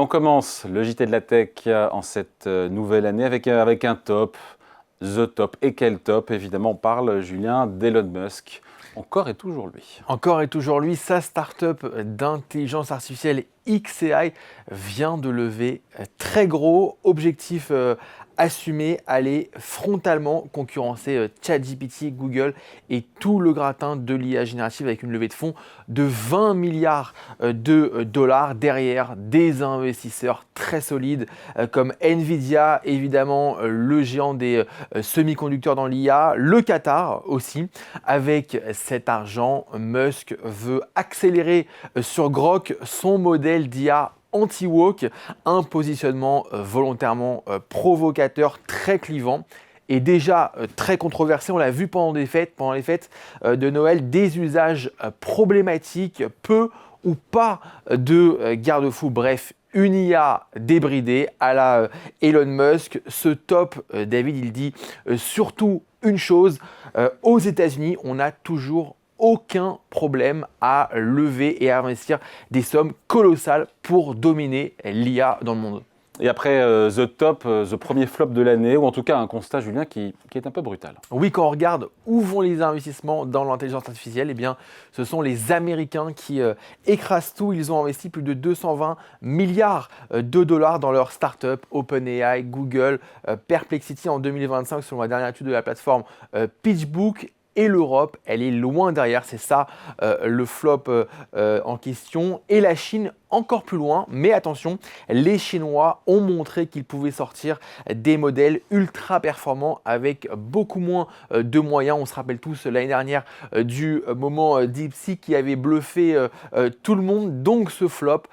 on commence le JT de la Tech en cette nouvelle année avec un top, The Top. Et quel top? Évidemment, on parle, Julien, d'Elon Musk. Encore et toujours lui. Encore et toujours lui, sa start-up d'intelligence artificielle xAI vient de lever très gros. Objectif assumé, aller frontalement concurrencer ChatGPT, Google et tout le gratin de l'IA générative avec une levée de fonds de 20 milliards de dollars derrière des investisseurs très solides comme Nvidia, évidemment le géant des semi-conducteurs dans l'IA, le Qatar aussi. Avec cet argent, Musk veut accélérer sur Grok son modèle d'IA anti-woke, un positionnement volontairement provocateur, très clivant et déjà très controversé. On l'a vu pendant les fêtes de Noël, des usages problématiques, peu ou pas de garde-fous. Bref, une IA débridée à la Elon Musk. Ce top, David, il dit surtout une chose, aux États-Unis, on a toujours aucun problème à lever et à investir des sommes colossales pour dominer l'IA dans le monde. Et après The Top, The premier flop de l'année, ou en tout cas un constat, Julien, qui est un peu brutal. Oui, quand on regarde où vont les investissements dans l'intelligence artificielle, eh bien, ce sont les Américains qui écrasent tout. Ils ont investi plus de 220 milliards de dollars dans leurs startups, OpenAI, Google, Perplexity en 2025, selon la dernière étude de la plateforme PitchBook. Et l'Europe, elle est loin derrière, c'est ça le flop en question. Et la Chine, encore plus loin, mais attention, les Chinois ont montré qu'ils pouvaient sortir des modèles ultra performants avec beaucoup moins de moyens. On se rappelle tous l'année dernière du moment DeepSeek qui avait bluffé tout le monde. Donc ce flop,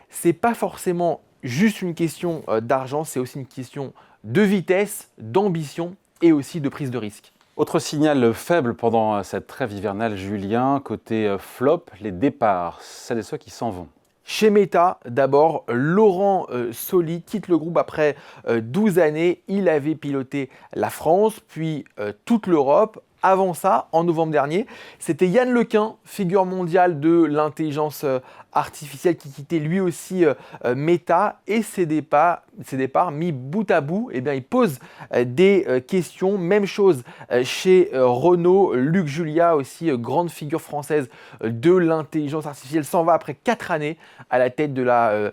c'est pas forcément juste une question d'argent, c'est aussi une question de vitesse, d'ambition et aussi de prise de risque. Autre signal faible pendant cette trêve hivernale, Julien, côté flop, les départs, celles et ceux qui s'en vont. Chez Meta, d'abord, Laurent Soli quitte le groupe après 12 années. Il avait piloté la France, puis toute l'Europe. Avant ça, en novembre dernier, c'était Yann Lequin, figure mondiale de l'intelligence artificielle qui quittait lui aussi Meta. Et ses départs mis bout à bout, eh bien, ils posent des questions. Même chose chez Renault, Luc Julia aussi, grande figure française de l'intelligence artificielle, s'en va après 4 années à la tête de la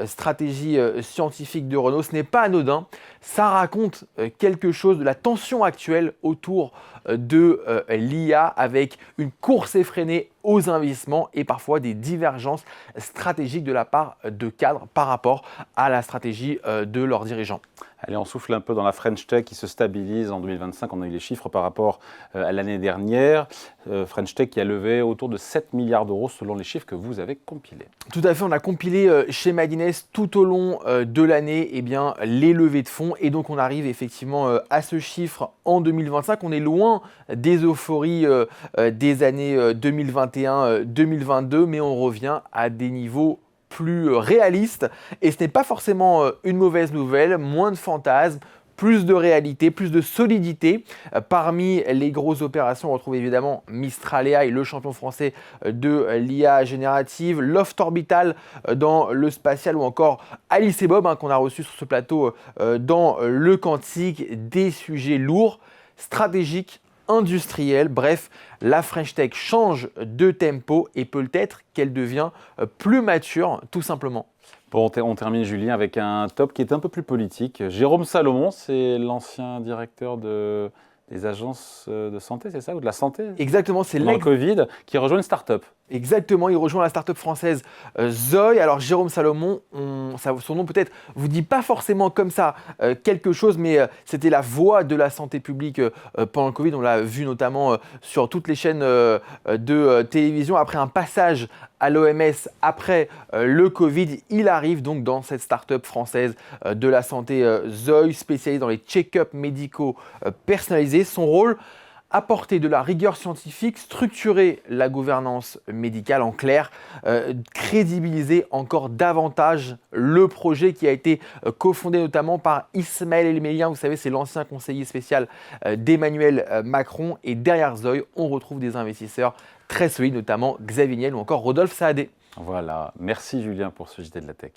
stratégie scientifique de Renault. Ce n'est pas anodin, ça raconte quelque chose de la tension actuelle autour de l'IA avec une course effrénée aux investissements et parfois des divergences stratégiques de la part de cadres par rapport à la stratégie de leurs dirigeants. Allez, on souffle un peu dans la French Tech qui se stabilise en 2025. On a eu les chiffres par rapport à l'année dernière. French Tech qui a levé autour de 7 milliards d'euros selon les chiffres que vous avez compilés. Tout à fait, on a compilé chez Madines tout au long de l'année les levées de fonds. Et donc on arrive effectivement à ce chiffre en 2025. On est loin des euphories des années 2021-2022, mais on revient à des niveaux plus réaliste et ce n'est pas forcément une mauvaise nouvelle, moins de fantasmes, plus de réalité, plus de solidité. Parmi les grosses opérations, on retrouve évidemment Mistral AI, le champion français de l'IA générative, Loft Orbital dans le spatial ou encore Alice et Bob qu'on a reçu sur ce plateau dans le quantique, des sujets lourds, stratégiques, industrielle. Bref, la French Tech change de tempo et peut-être qu'elle devient plus mature, tout simplement. Bon, on termine, Julien, avec un top qui est un peu plus politique. Jérôme Salomon, c'est l'ancien directeur des agences de santé, c'est ça? Ou de la santé? Exactement, c'est le Covid, qui rejoint une start-up. Exactement, il rejoint la start-up française Zoï. Alors Jérôme Salomon, son nom peut-être vous dit pas forcément comme ça quelque chose, mais c'était la voix de la santé publique pendant le Covid. On l'a vu notamment sur toutes les chaînes de télévision. Après un passage à l'OMS, après le Covid, il arrive donc dans cette start-up française de la santé Zoï, spécialisée dans les check-ups médicaux personnalisés. Son rôle, apporter de la rigueur scientifique, structurer la gouvernance médicale, en clair, crédibiliser encore davantage le projet qui a été cofondé notamment par Ismaël El-Mélien. Vous savez, c'est l'ancien conseiller spécial d'Emmanuel Macron. Et derrière Zoï, on retrouve des investisseurs très solides, notamment Xavier Niel ou encore Rodolphe Saadé. Voilà, merci Julien pour ce JT de la Tech.